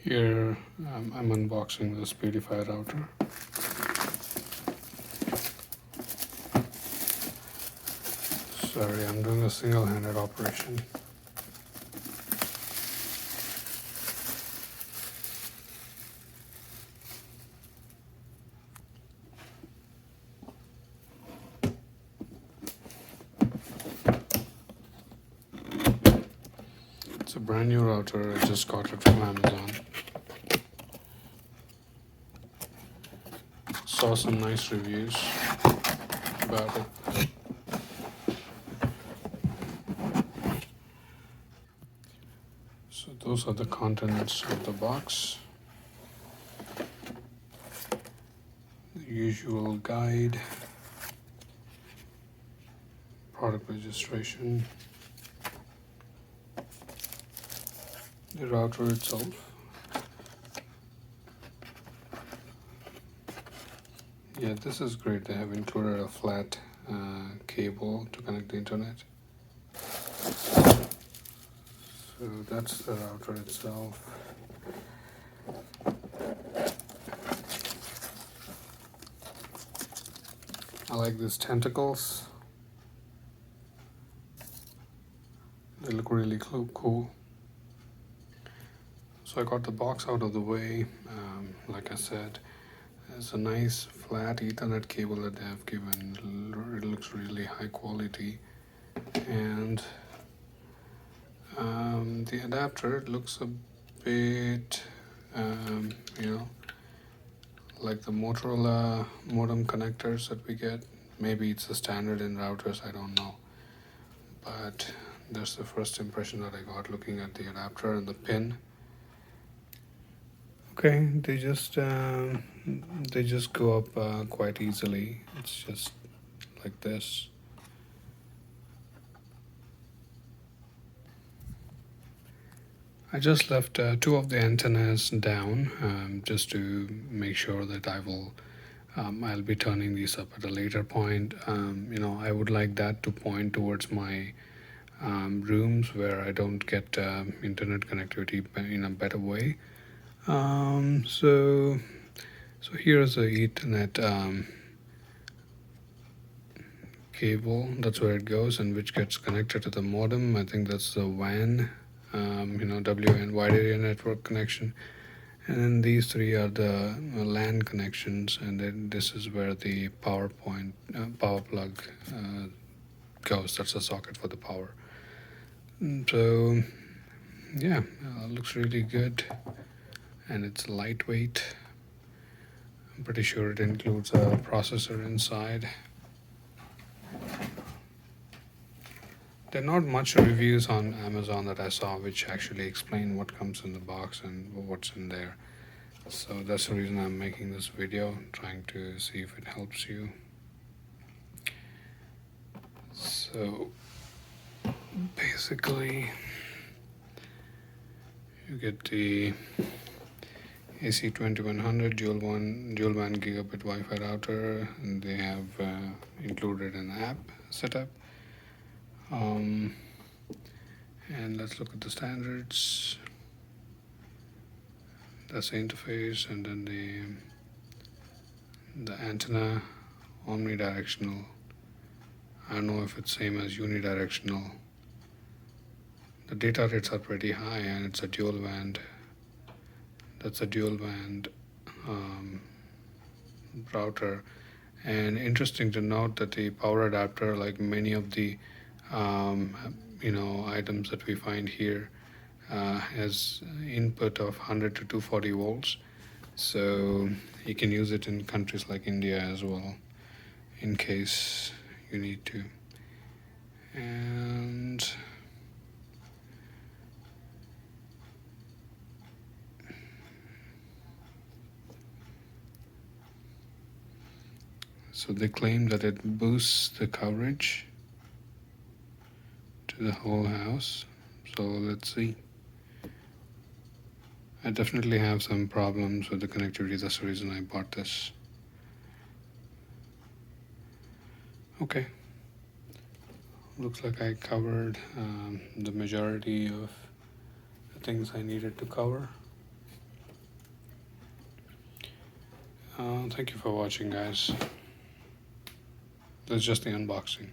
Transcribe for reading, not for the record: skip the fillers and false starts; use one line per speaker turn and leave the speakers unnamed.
Here I'm unboxing the Speedefy router. Sorry, I'm doing a single-handed operation. It's a brand new router. I just got it from Amazon. Saw some nice reviews about it. So those are the contents of the box. The usual guide, product registration, the router itself. Yeah, this is great. They have included a flat cable to connect the internet. So that's the router itself. I like these tentacles. They look really cool. So I got the box out of the way. Like I said, it's a nice flat Ethernet cable that they have given. It looks really high quality. And the adapter, it looks a bit, like the Motorola modem connectors that we get. Maybe it's a standard in routers, I don't know. But that's the first impression that I got looking at the adapter and the pin. Okay, they just go up quite easily. It's just like this. I just left two of the antennas down just to make sure that I'll be turning these up at a later point. I would like that to point towards my rooms where I don't get internet connectivity in a better way. So here's a Ethernet cable. That's where it goes, and which gets connected to the modem. I think that's the WAN, WAN, wide area network connection. And then these three are the LAN connections, and then this is where the power plug goes. That's the socket for the power. So yeah, looks really good, and it's lightweight. I'm pretty sure it includes a processor inside. There are not much reviews on Amazon that I saw which actually explain what comes in the box and what's in there. So that's the reason I'm making this video, trying to see if it helps you. So basically, you get the AC2100 dual band Gigabit Wi-Fi router, and they have included an app setup. And let's look at the standards. That's the interface, and then the antenna, omnidirectional. I don't know if it's same as unidirectional. The data rates are pretty high, and it's a dual band. That's a dual band router. And interesting to note that the power adapter, like many of the items that we find here, has input of 100 to 240 volts. So you can use it in countries like India as well, in case you need to. And so they claim that it boosts the coverage to the whole house. So let's see. I definitely have some problems with the connectivity. That's the reason I bought this. Okay. Looks like I covered the majority of the things I needed to cover. Thank you for watching, guys. That's just the unboxing.